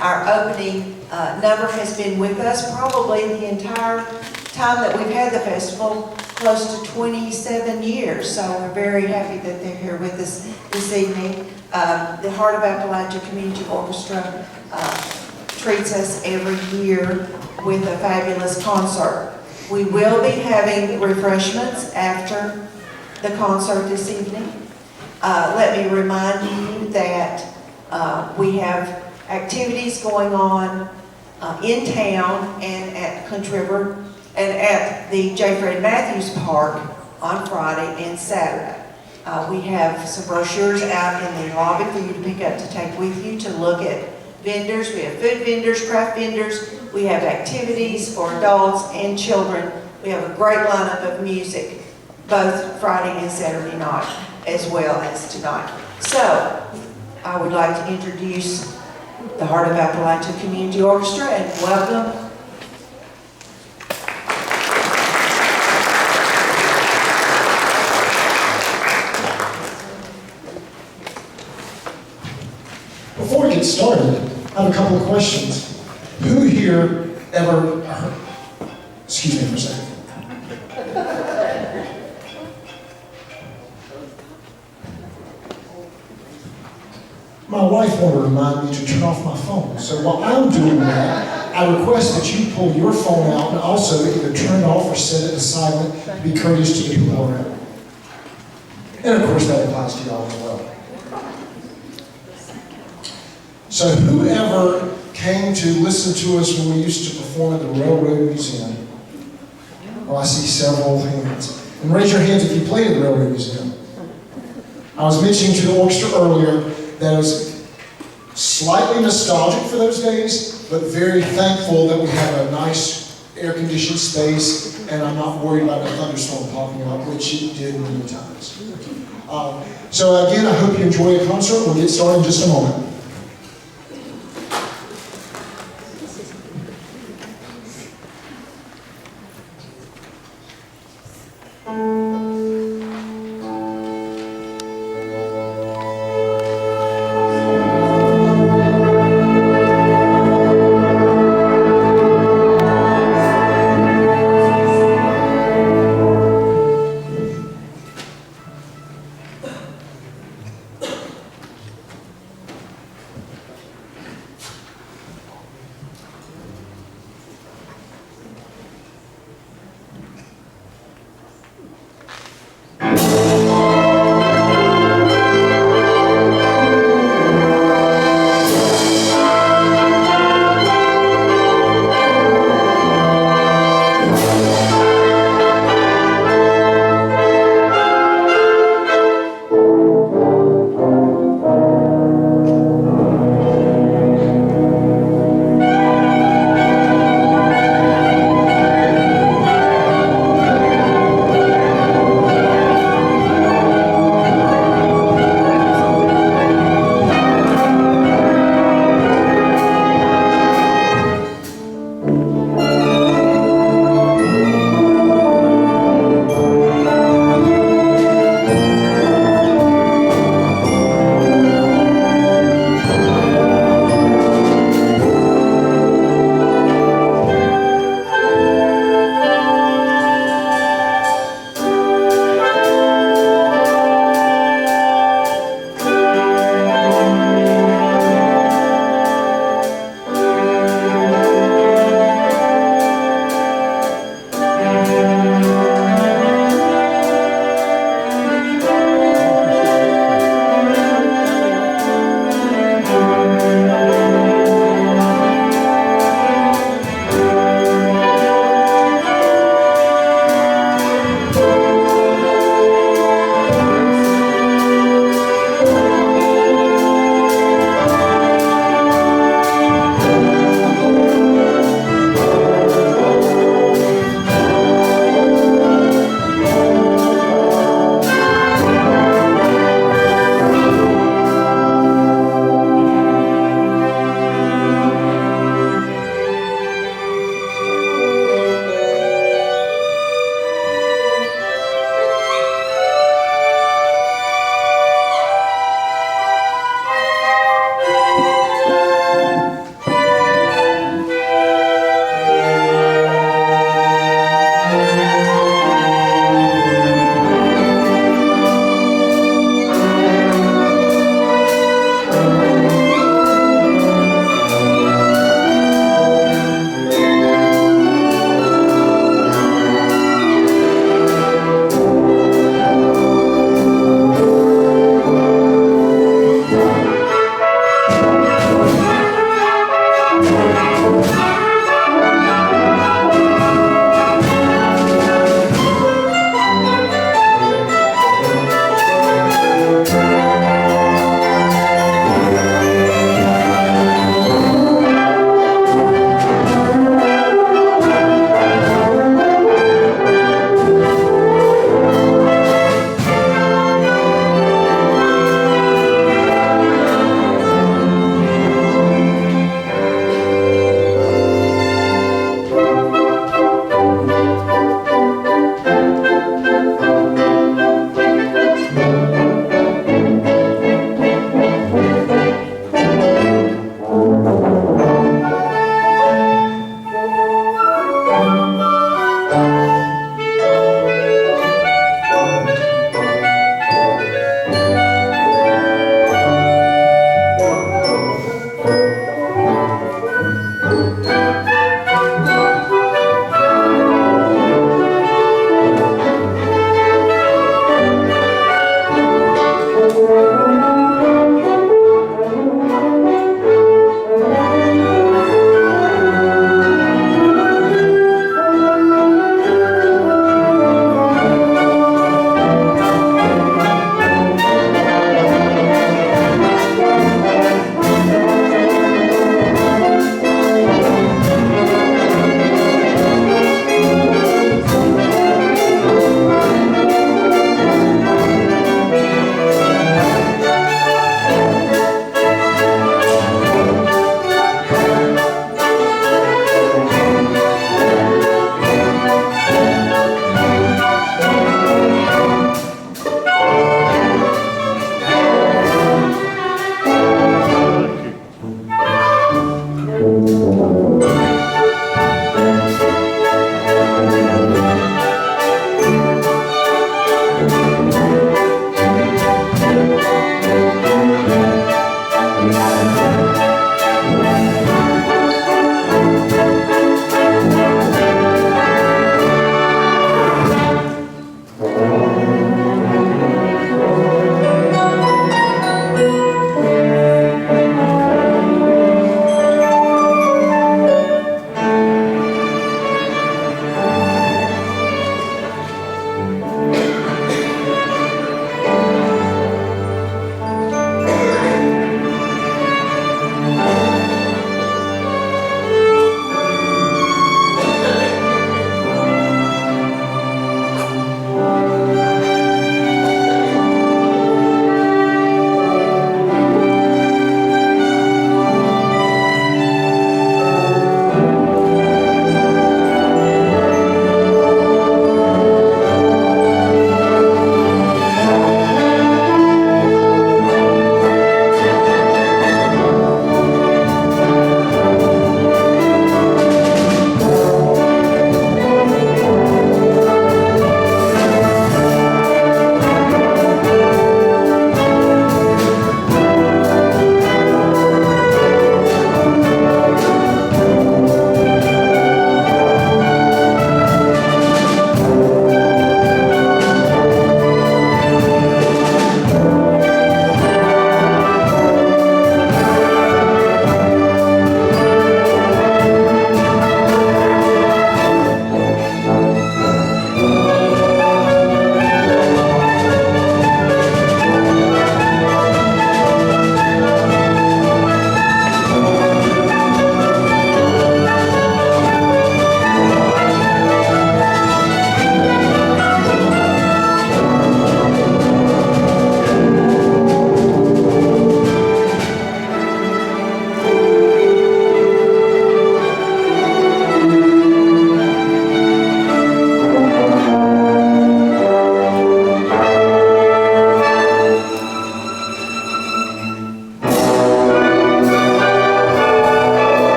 Our opening number has been with us probably the entire time that we've had the festival, close to 27 years. So we're very happy that they're here with us this evening. The Heart of Appalachia Community Orchestra treats us every year with a fabulous concert. We will be having refreshments after the concert this evening. Let me remind you that we have activities going on in town and at Clinch River and at the J. Fred Matthews Park on Friday and Saturday. We have some brochures out in the lobby for you to pick up to take with you to look at vendors. We have food vendors, craft vendors. We have activities for adults and children. We have a great lineup of music, both Friday and Saturday night, as well as tonight. So, I would like to introduce the Heart of Appalachia Community Orchestra and welcome Before we get started, I have a couple of questions. Who here ever heard, excuse me for a second. My wife wanted to remind me to turn off my phone. So while I'm doing that, I request that you pull your phone out and also either turn it off or set it to silent to be courteous to the people around. And of course that applies to y'all as well. So whoever came to listen to us when we used to perform at the Railroad Museum? Well, I see several hands. And raise your hands if you played at the Railroad Museum. I was mentioning to the orchestra earlier that it was slightly nostalgic for those days, but very thankful that we have a nice air-conditioned space and I'm not worried about a thunderstorm popping up, which it did many times. So again, I hope you enjoy the concert. We'll get started in just a moment.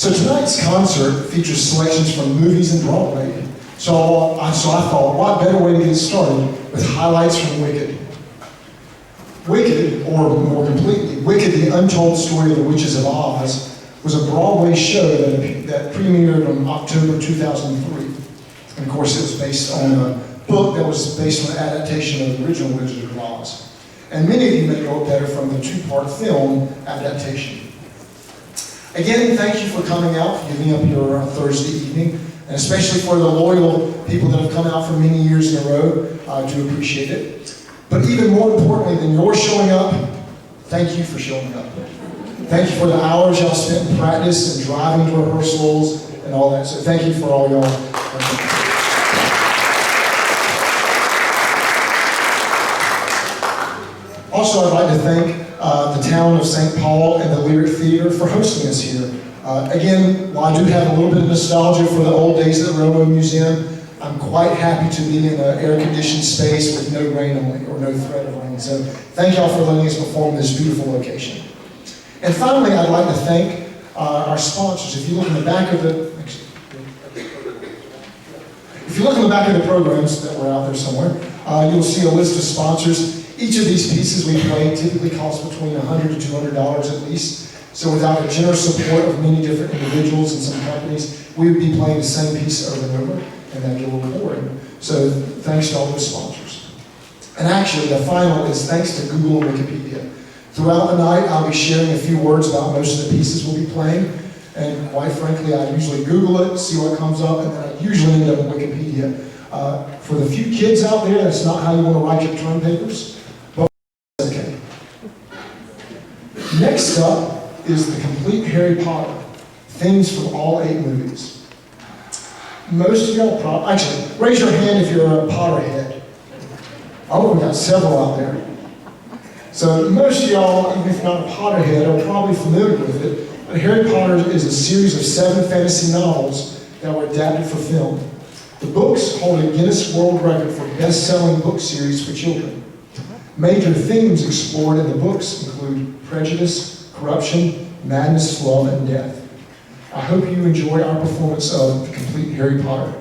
So tonight's concert features selections from movies and Broadway. So I thought, what better way to get started with highlights from Wicked. Wicked, or more completely, Wicked, the Untold Story of the Witches of Oz, was a Broadway show that premiered in October 2003. And of course, it was based on a book that was based on an adaptation of the original Wizard of Oz. And many of you may know it better from the two-part film adaptation. Again, thank you for coming out, for giving up your Thursday evening, and especially for the loyal people that have come out for many years in a row. I do appreciate it. But even more importantly than your showing up, thank you for showing up. Thank you for the hours y'all spent in practice and driving to rehearsals and all that. So thank you for all y'all. Also, I'd like to thank the town of St. Paul and the Lyric Theater for hosting us here. Again, while I do have a little bit of nostalgia for the old days at the Railroad Museum, I'm quite happy to be in an air-conditioned space with no rain on it, or no threat of rain. So thank y'all for letting us perform in this beautiful location. And finally, I'd like to thank our sponsors. If you look in the back of the programs that were out there somewhere, you'll see a list of sponsors. Each of these pieces we play typically costs between $100 to $200 at least. So without the generous support of many different individuals and some companies, we would be playing the same piece over and over, and that'd get a little boring. So thanks to all those sponsors. And actually, the final is thanks to Google and Wikipedia. Throughout the night, I'll be sharing a few words about most of the pieces we'll be playing. And quite frankly, I usually Google it, see what comes up, and then I usually end up on Wikipedia. For the few kids out there, that's not how you want to write your term papers, but it's okay. Next up is the complete Harry Potter, themes from all 8 movies. Most of y'all actually, raise your hand if you're a Potterhead. Oh, we got several out there. So most of y'all, even if you're not a Potterhead, are probably familiar with it. But Harry Potter is a series of 7 fantasy novels that were adapted for film. The books hold a Guinness World Record for best-selling book series for children. Major themes explored in the books include prejudice, corruption, madness, love, and death. I hope you enjoy our performance of The Complete Harry Potter.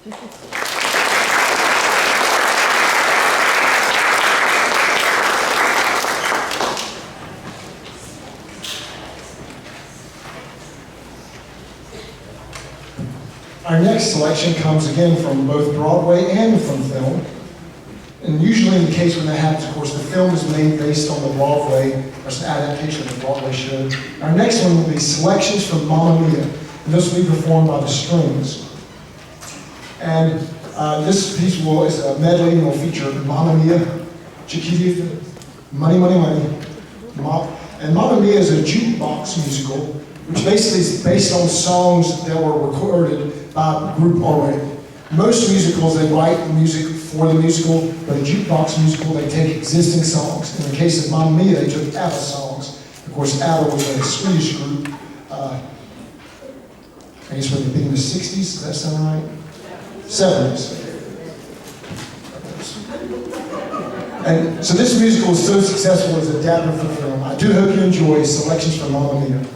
Our next selection comes again from both Broadway and from film. And usually in the case when that happens, of course, the film is made based on the Broadway, or it's an adaptation of the Broadway show. Our next one will be selections from Mamma Mia, and this will be performed by the Strings. And this piece is a medley and will feature Mamma Mia, Chiquita, Money, Money, Money. And Mamma Mia is a jukebox musical, which basically is based on songs that were recorded by a group already. Most musicals, they write the music for the musical, but a jukebox musical, they take existing songs. In the case of Mamma Mia, they took ABBA songs. Of course, ABBA was a Swedish group. I guess when they've been in the 60s, does that sound right? 70s. And so this musical is so successful as adapted for film. I do hope you enjoy selections from Mamma Mia.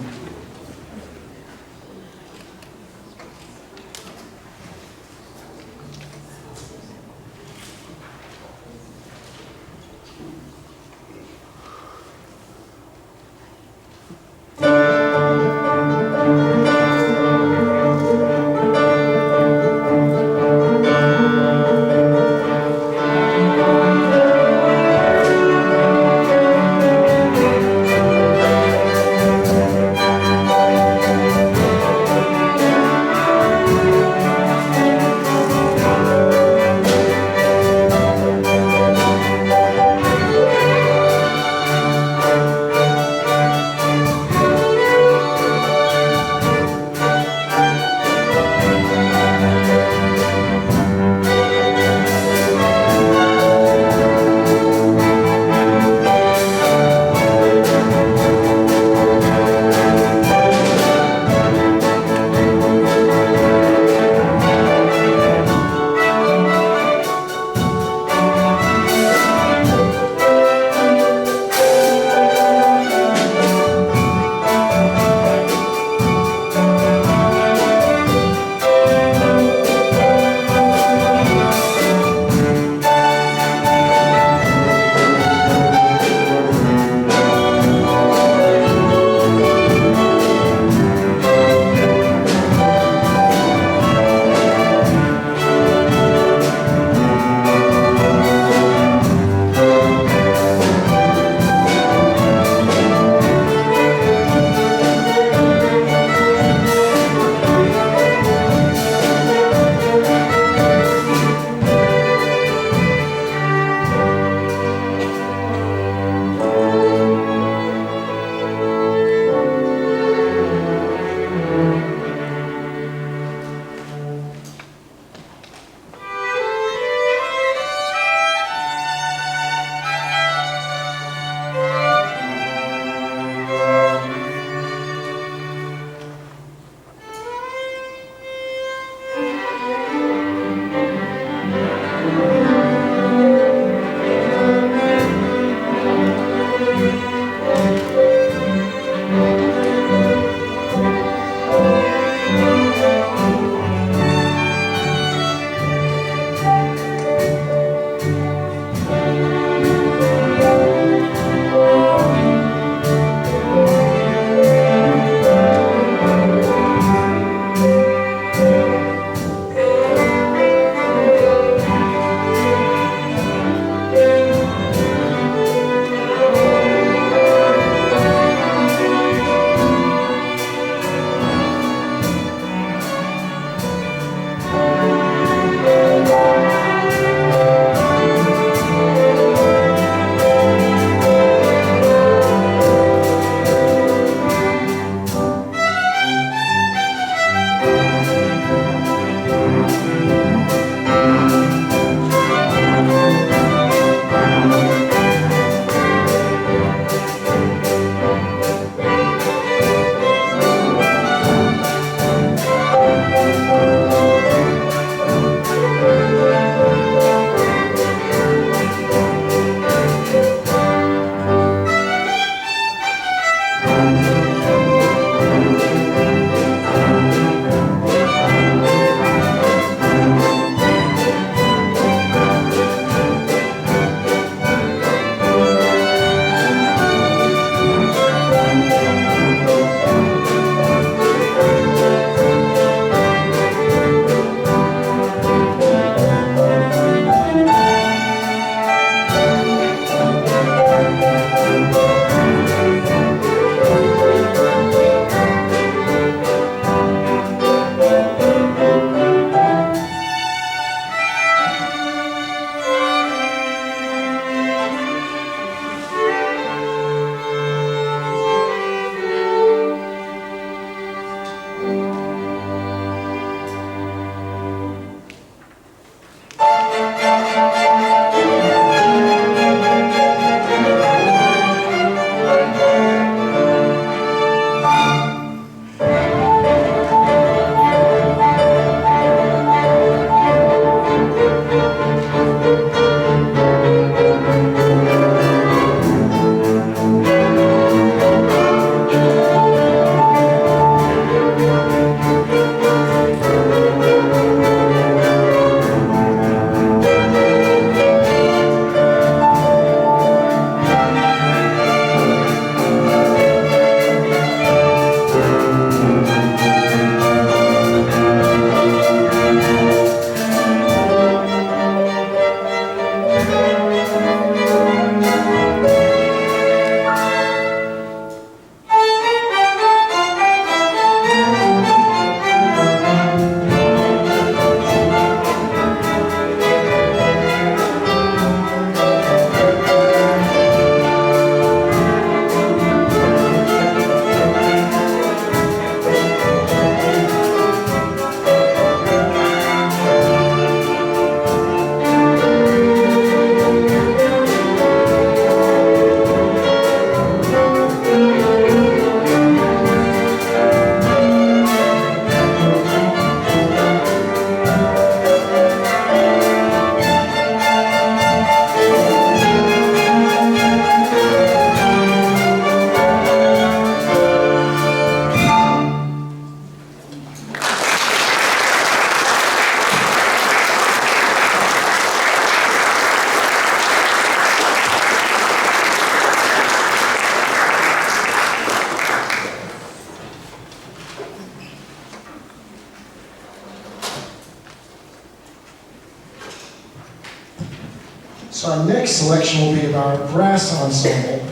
So our next selection will be of our brass ensemble.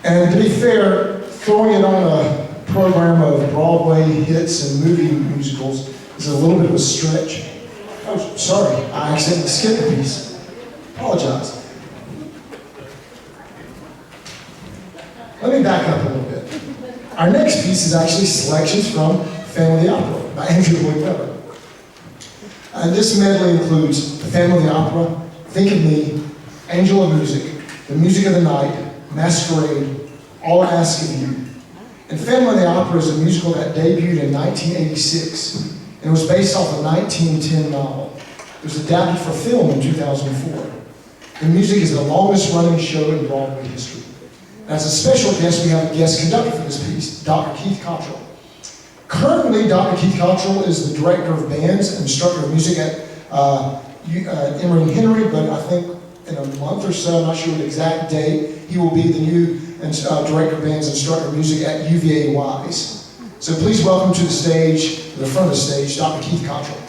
And to be fair, throwing it on a program of Broadway hits and movie musicals is a little bit of a stretch. Oh, sorry, I accidentally skipped a piece. Apologize. Let me back up a little bit. Our next piece is actually selections from Phantom of the Opera by Andrew Lloyd Webber. And this medley includes The Phantom of the Opera, Think of Me, Angel of Music, The Music of the Night, Masquerade, All I Ask of You. And Phantom of the Opera is a musical that debuted in 1986 and was based off a 1910 novel. It was adapted for film in 2004. The music is the longest running show in Broadway history. As a special guest, we have a guest conductor for this piece, Dr. Keith Cottrell. Currently, Dr. Keith Cottrell is the director of bands and instructor of music at Emory Henry, but I think in a month or so, I'm not sure the exact date, he will be the new director of bands and instructor of music at UVA Wise. So please welcome to the stage, to the front of the stage, Dr. Keith Cottrell.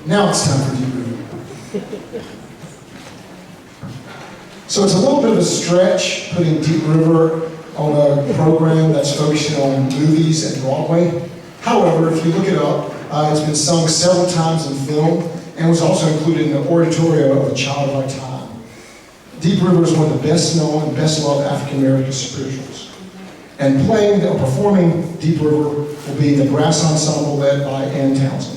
Now it's time for Deep River. So it's a little bit of a stretch putting Deep River on a program that's focusing on movies and Broadway. However, if you look it up, it's been sung several times in film and was also included in the oratorio of A Child of Our Time. Deep River is one of the best known and best loved African American spirituals. And playing or performing Deep River will be the brass ensemble led by Ann Townsend.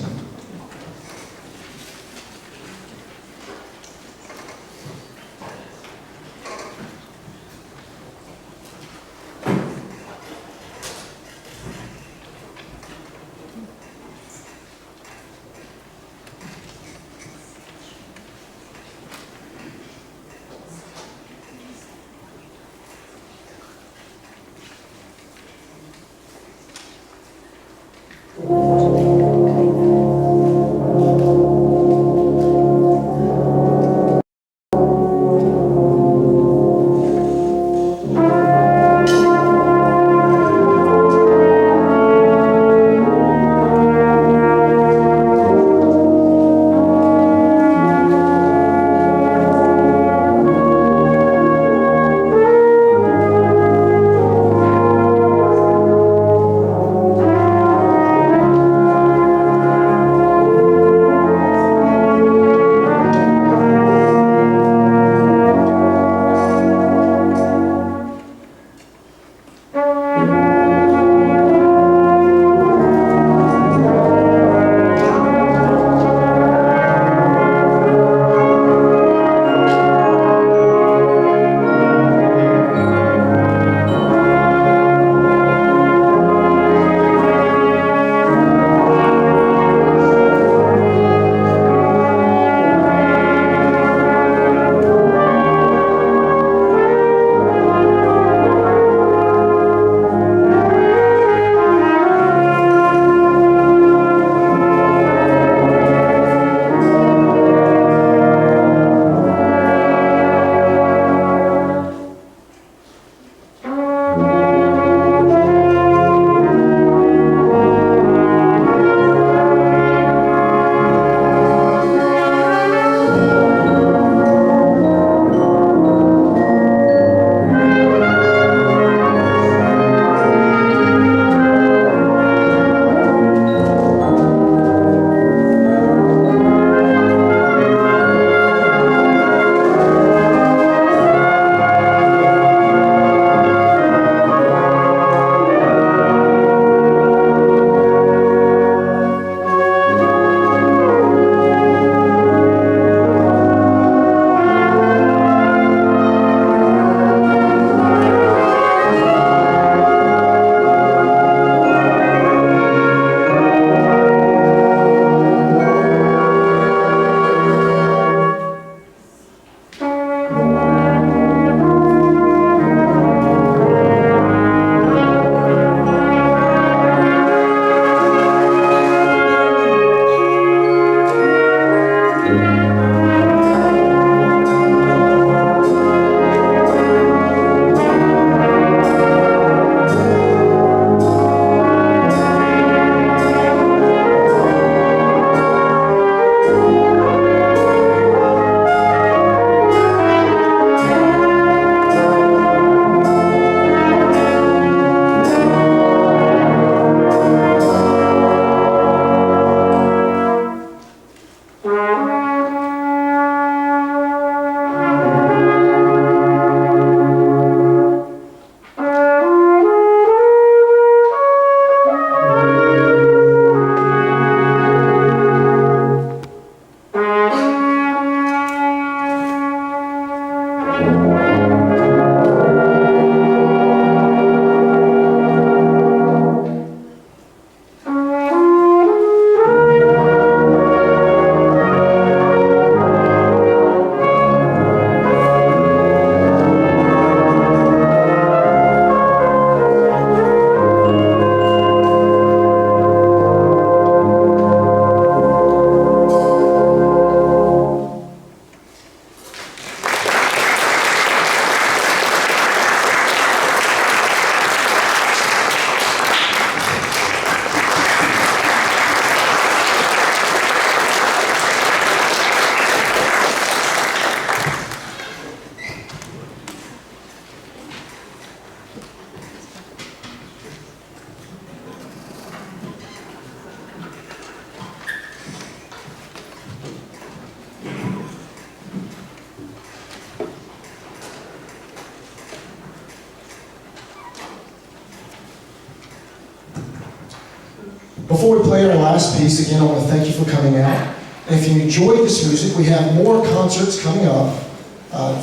Before we play our last piece, again, I want to thank you for coming out. And if you enjoyed this music, we have more concerts coming up.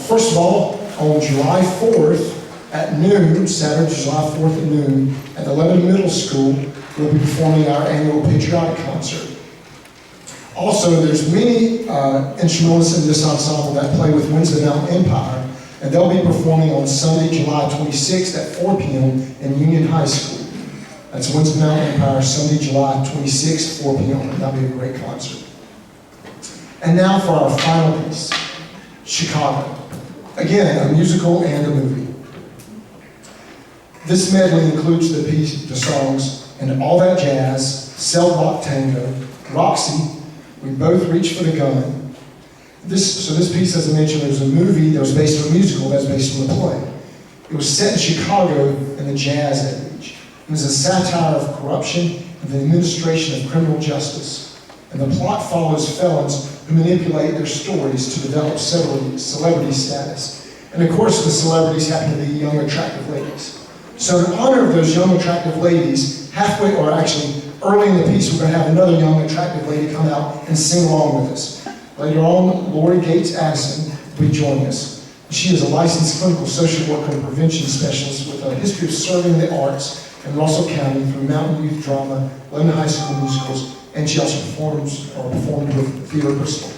First of all, on July 4th at noon, Saturday, July 4th at noon, at the Lebanon Middle School, we'll be performing our annual patriotic concert. Also, there's many instrumentalists in this ensemble that play with Wednesday Mountain Empire, and they'll be performing on Sunday, July 26th at 4 p.m. in Union High School. That's Wednesday Mountain Empire, Sunday, July 26th, 4 p.m. That'll be a great concert. And now for our final piece, Chicago. Again, a musical and a movie. This medley includes the songs And All That Jazz, Cell Block Tango, Roxy, We Both Reach for the Gun. So this piece, as I mentioned, there was a movie that was based on a musical that was based on the play. It was set in Chicago in the Jazz Age. It was a satire of corruption and the administration of criminal justice. And the plot follows felons who manipulate their stories to develop celebrity status. And of course, the celebrities happen to be young, attractive ladies. So in honor of those young, attractive ladies, halfway, or actually early in the piece, we're going to have another young, attractive lady come out and sing along with us. Later on, Lori Gates Addison will be joining us. She is a licensed clinical social worker and prevention specialist with a history of serving the arts in Russell County through Mountain Youth Drama, Lebanon High School musicals, and she also performed with Theater Bristol.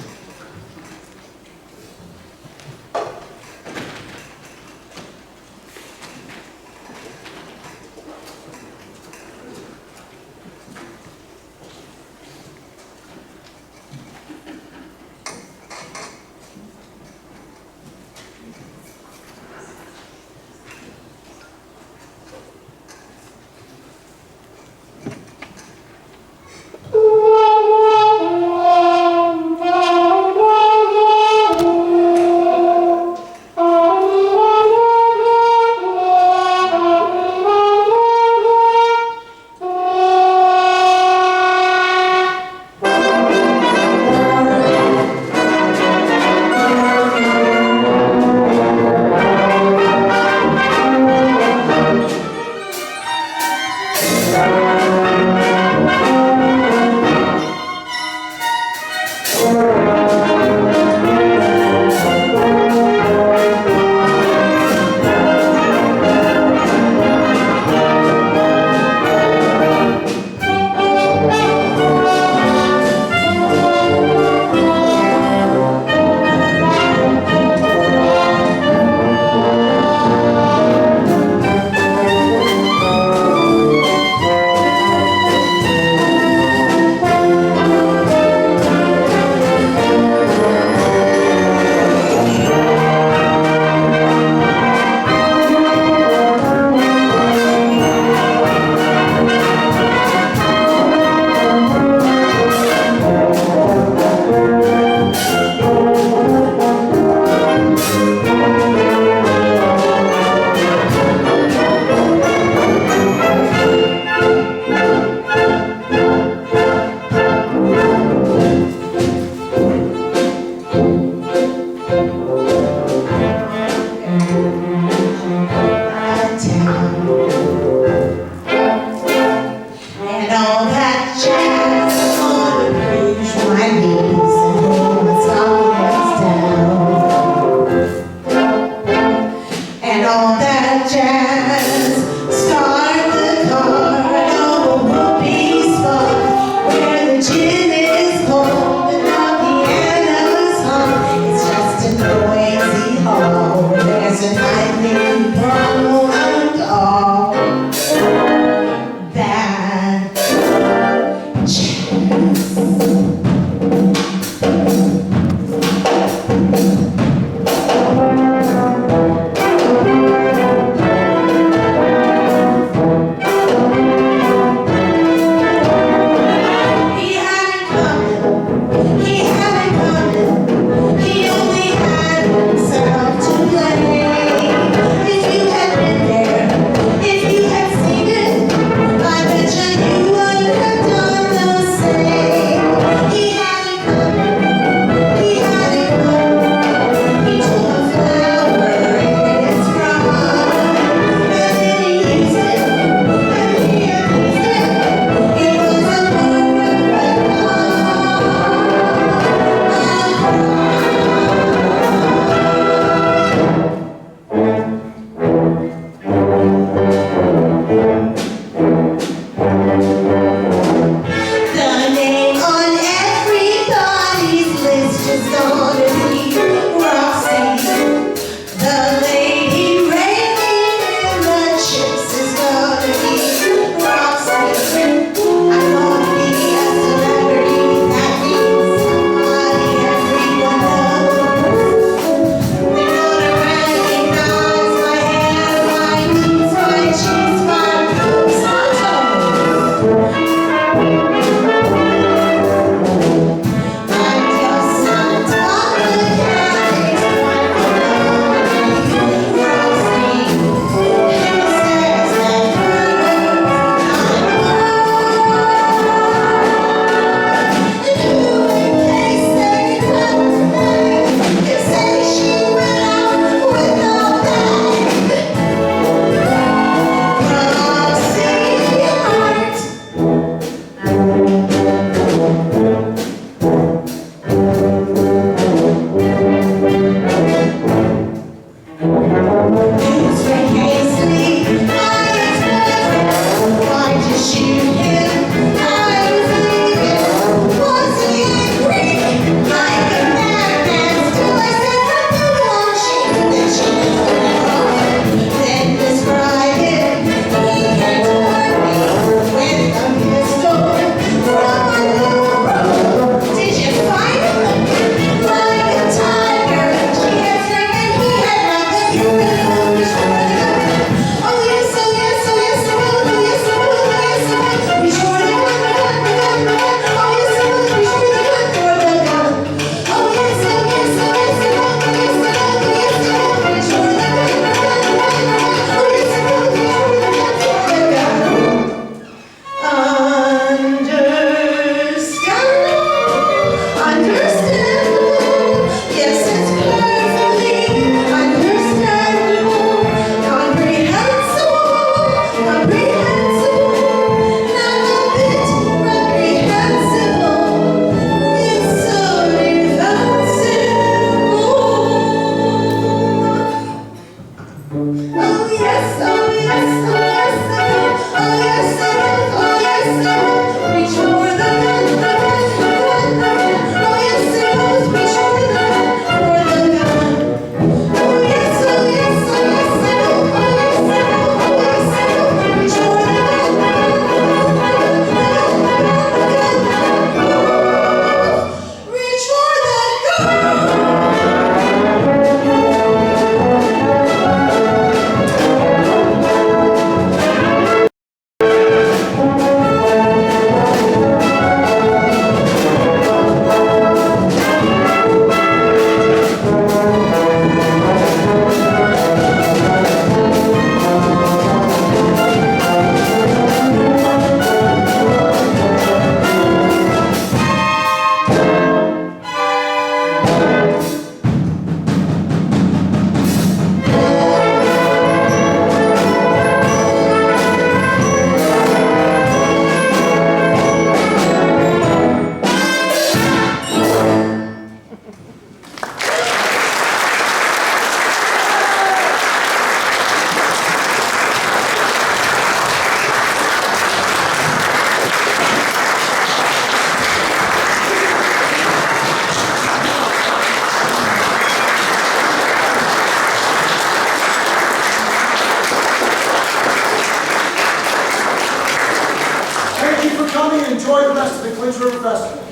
enjoy the rest of the Clinch River Festival.